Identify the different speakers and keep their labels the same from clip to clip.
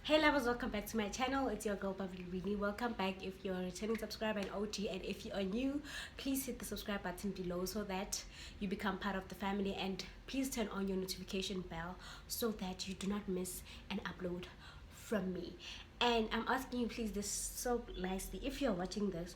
Speaker 1: Hey lovers, welcome back to my channel. It's your girl Bubbly, Winnie. Welcome back if you're a returning subscriber and OG, and if you are new, please hit the subscribe button below so that you become part of the family, and please turn on your notification bell so that you do not miss an upload from me. And I'm asking you please this so nicely, if you're watching this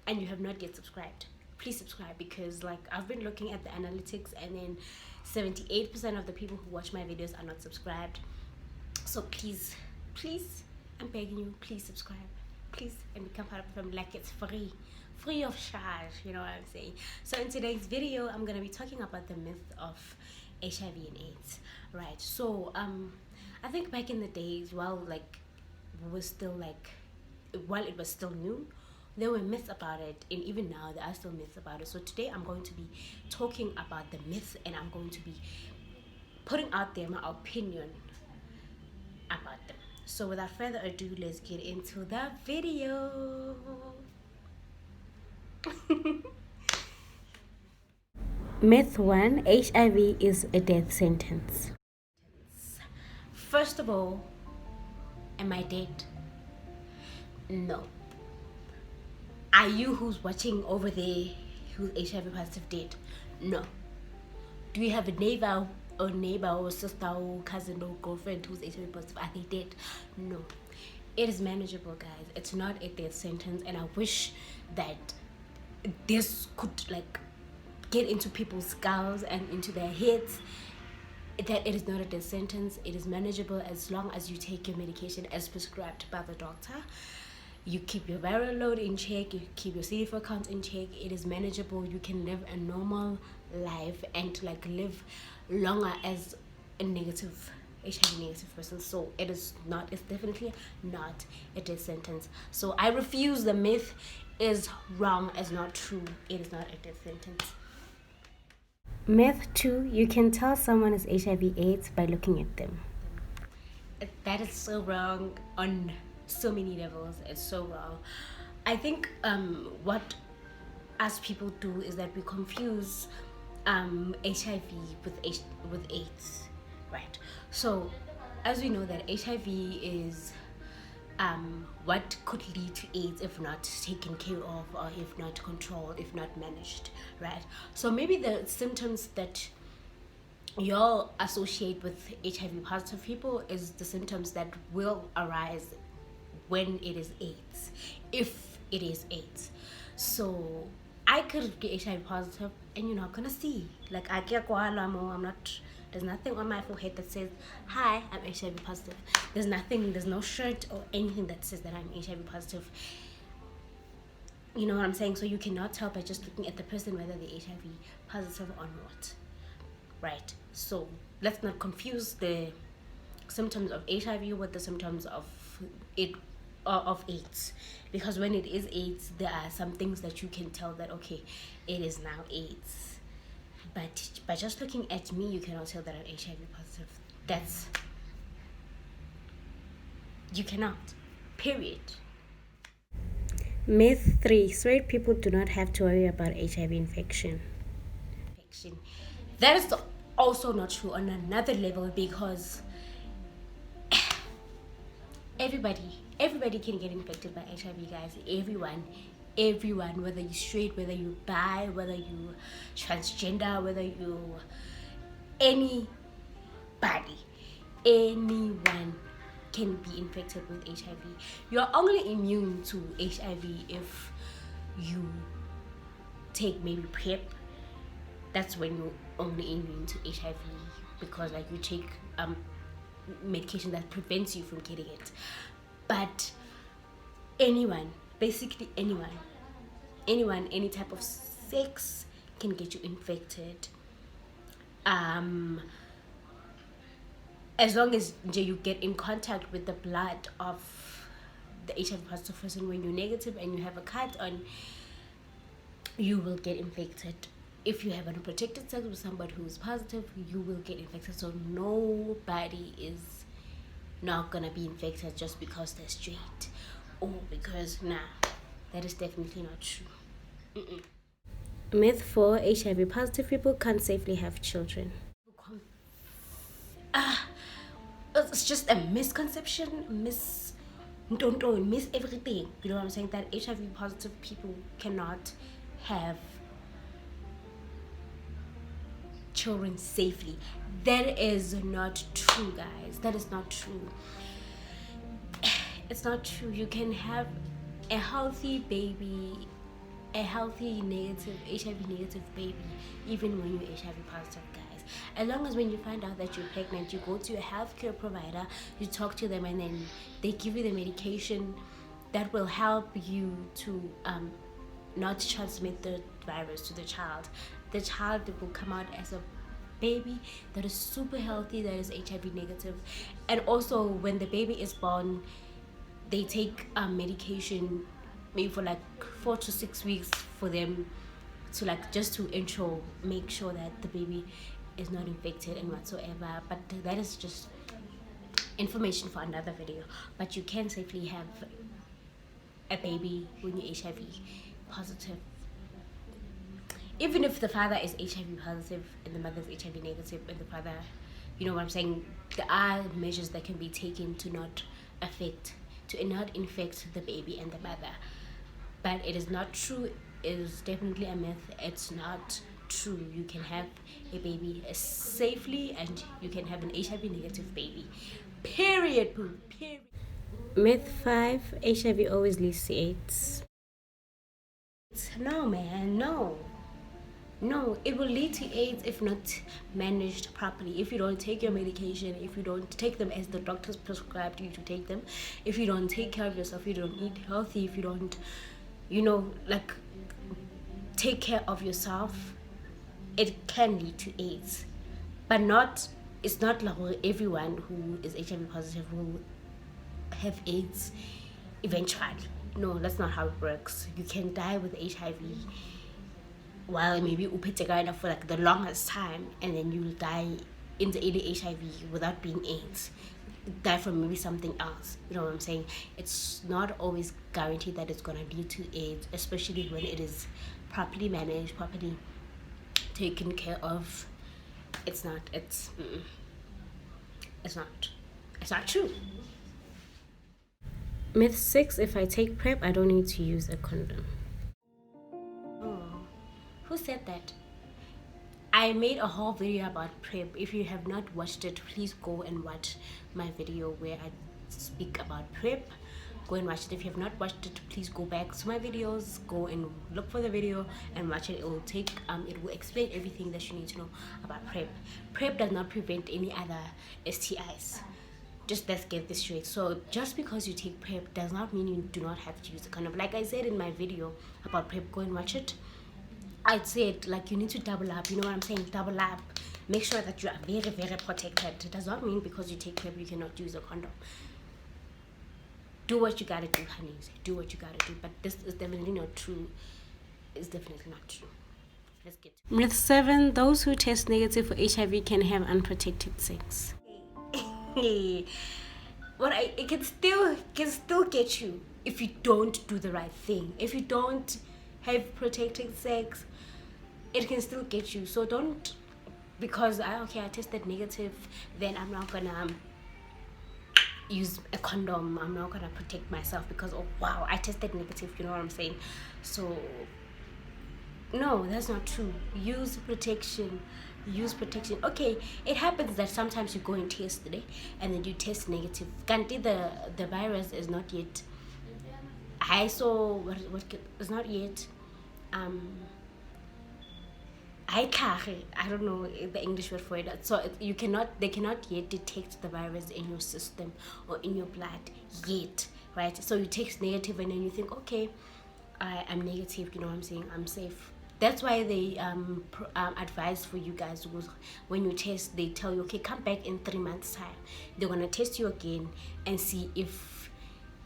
Speaker 1: and you have not yet subscribed, please subscribe, because like I've been looking at the analytics and then 78% of the people who watch my videos are not subscribed. So please, I'm begging you, please subscribe, please, and become part of the family. Like, it's free of charge, you know what I'm saying? So in today's video, I'm gonna be talking about the myth of HIV and AIDS, right? So I think back in the days, while it was still new, there were myths about it, and even now there are still myths about it. So today I'm going to be talking about the myths, and I'm going to be putting out there my opinion about them. So without further ado, let's get into the video. Myth 1: HIV is a death sentence. First of all, am I dead? No. Are you who's watching over there who's HIV positive dead? No. Do you have a neighbor or sister or cousin or girlfriend who's HIV positive? Are they dead? No. It is manageable, guys. It's not a death sentence, and I wish that this could get into people's skulls and into their heads, that it is not a death sentence. It is manageable as long as you take your medication as prescribed by the doctor. You keep your viral load in check, you keep your CD4 count in check. It is manageable. You can live a normal life and live longer as a negative HIV negative person. So it's definitely not a death sentence. So I refuse. The myth is wrong, is not true. It is not a death sentence. Myth 2: you can tell someone is HIV AIDS by looking at them. That is so wrong on so many levels. It's so wrong. I think what us people do is that we confuse HIV with AIDS, right? So as we know that HIV is what could lead to AIDS if not taken care of, or if not controlled, if not managed, right? So maybe the symptoms that y'all associate with HIV positive people is the symptoms that will arise when it is AIDS, if it is AIDS. So I could get HIV positive and you're not gonna see. I get I'm not, there's nothing on my forehead that says, hi, I'm HIV positive. There's no shirt or anything that says that I'm HIV positive. You know what I'm saying? So you cannot tell by just looking at the person whether they're HIV positive or not, right? So let's not confuse the symptoms of HIV with the symptoms of AIDS, because when it is AIDS, there are some things that you can tell that okay, it is now AIDS. But by just looking at me, you cannot tell that I'm HIV positive. You cannot. Period. Myth 3: straight people do not have to worry about HIV infection. That is also not true on another level, because everybody can get infected by HIV, guys. Everyone, whether you're straight, whether you bi, whether you transgender, whether you anyone can be infected with HIV. You're only immune to HIV if you take maybe PrEP. That's when you're only immune to HIV, because you take medication that prevents you from getting it. But basically anyone, any type of sex can get you infected, as long as you get in contact with the blood of the HIV positive person. When you're negative and you have a cut on, you will get infected. If you have unprotected sex with somebody who's positive, you will get infected. So nobody is not gonna be infected just because they're straight, or because that is definitely not true. Myth 4: HIV positive people can't safely have children. it's just a misconception, miss everything. You know what I'm saying? That HIV positive people cannot have children safely. That is not true, guys. That is not true. It's not true. You can have a healthy baby, a healthy negative HIV negative baby, even when you're HIV positive, guys. As long as when you find out that you're pregnant, you go to a healthcare provider, you talk to them, and then they give you the medication that will help you to not transmit the virus to the child. The child will come out as a baby that is super healthy, that is HIV negative. And also when the baby is born, they take medication maybe for like 4 to 6 weeks for them to like just to make sure that the baby is not infected and whatsoever. But that is just information for another video. But you can safely have a baby when you're HIV positive, even if the father is HIV positive and the mother is HIV negative, and the father, you know what I'm saying, there are measures that can be taken to not infect the baby and the mother. But it is not true. It is definitely a myth. It's not true. You can have a baby safely, and you can have an HIV negative baby. Period. Period. Myth 5: HIV always leads to AIDS. No, man, no. No, it will lead to AIDS if not managed properly. If you don't take your medication, if you don't take them as the doctors prescribed you to take them, if you don't take care of yourself, if you don't eat healthy, if you don't, take care of yourself, it can lead to AIDS. But it's not like everyone who is HIV positive will have AIDS eventually. No, that's not how it works. You can die with HIV while maybe upetekana for like the longest time, and then you'll die in the early HIV without being AIDS. Die from maybe something else. You know what I'm saying? It's not always guaranteed that it's gonna lead to AIDS, especially when it is properly managed, properly taken care of. It's not true. Myth 6: if I take PrEP, I don't need to use a condom. Who said that? I made a whole video about PrEP. If you have not watched it, please go and watch my video where I speak about PrEP. Go and watch it. If you have not watched it, please go back to my videos, go and look for the video and watch it. It will explain everything that you need to know about PrEP. PrEP does not prevent any other STIs. Just let's get this straight. So just because you take PrEP does not mean you do not have to use a condom. Like I said in my video about PrEP, go and watch it. I'd said like you need to double up. You know what I'm saying? Double up. Make sure that you are very, very protected. It does not mean because you take PrEP you cannot use a condom. Do what you gotta do, honeys. Do what you gotta do. But this is definitely not true. It's definitely not true. Let's get to it. Myth 7: those who test negative for HIV can have unprotected sex. It can still get you if you don't do the right thing. If you don't have protected sex, it can still get you. So don't, because I tested negative, then I'm not gonna use a condom. I'm not gonna protect myself because I tested negative. You know what I'm saying? So no, that's not true. Use protection. Okay, it happens that sometimes you go and test today and then you test negative. Kanti the virus is not yet I is not yet I don't know the English word for it. So they cannot yet detect the virus in your system or in your blood yet, right? So you test negative and then you think, okay, I'm negative, you know what I'm saying, I'm safe. That's why they advise for you guys, when you test, they tell you, okay, come back in 3 months time. They're gonna test you again and see if,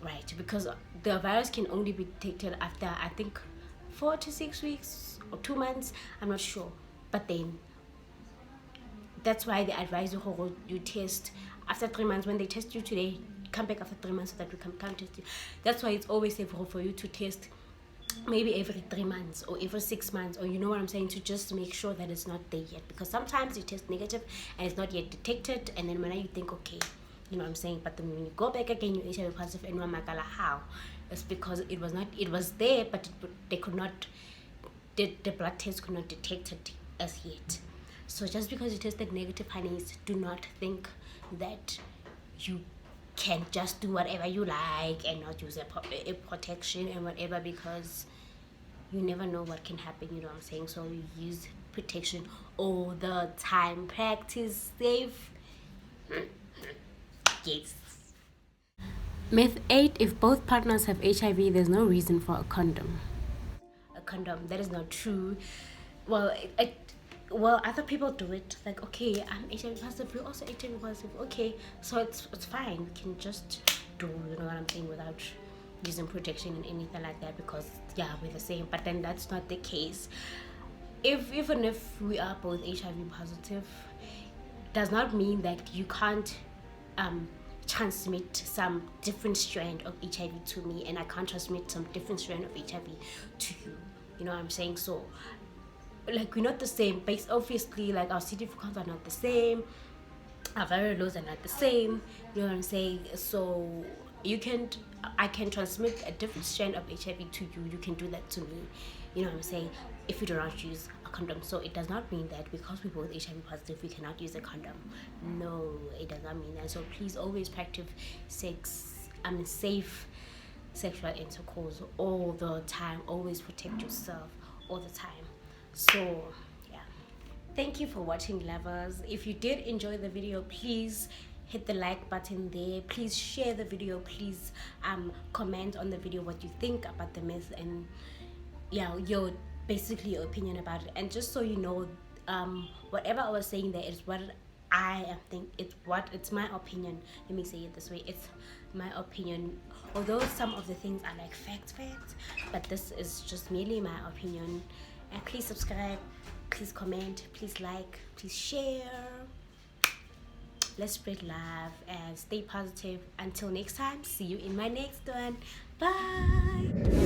Speaker 1: right, because the virus can only be detected after I think 4 to 6 weeks or 2 months, I'm not sure. But then that's why they advise you test after 3 months. When they test you today, come back after 3 months so that we can test you. That's why it's always safe for you to test maybe every 3 months or every 6 months, or you know what I'm saying, to just make sure that it's not there yet. Because sometimes you test negative and it's not yet detected, and then when you think, okay, You know what I'm saying? But then when you go back again, you're HIV positive, and Wamakala, how? It's because it was there, but they could not, the blood test could not detect it as yet. So just because you tested negative, honeys, do not think that you can just do whatever you like and not use a protection and whatever, because you never know what can happen. You know what I'm saying? So you use protection all the time. Practice safe. Yes. Myth 8: if both partners have HIV, there's no reason for a condom. A condom, that is not true. Well, well, other people do it. Like, okay, I'm HIV positive, you're also HIV positive. Okay, so it's fine. We can just do, you know what I'm saying, without using protection and anything like that, because yeah, we're the same. But then that's not the case. Even if we are both HIV positive, does not mean that you can't transmit some different strand of HIV to me, and I can't transmit some different strand of HIV to you. You know what I'm saying? So, like, we're not the same. Based, obviously, like, our CD4 counts are not the same, our viral loads are not the same. You know what I'm saying? So I can transmit a different strand of HIV to you. You can do that to me. You know what I'm saying? If you do not use a condom. So it does not mean that because we're both HIV positive, we cannot use a condom. No, it does not mean that. So please always practice safe sexual intercourse all the time. Always protect yourself all the time. So yeah, thank you for watching, lovers. If you did enjoy the video, please hit the like button there. Please share the video. Please comment on the video what you think about the myth, and yeah, your opinion about it. And just so you know, whatever I was saying there is what I think. It's my opinion. Let me say it this way. It's my opinion. Although some of the things are like facts, but this is just merely my opinion. And please subscribe, please comment, please like, please share. Let's spread love and stay positive. Until next time, see you in my next one. Bye.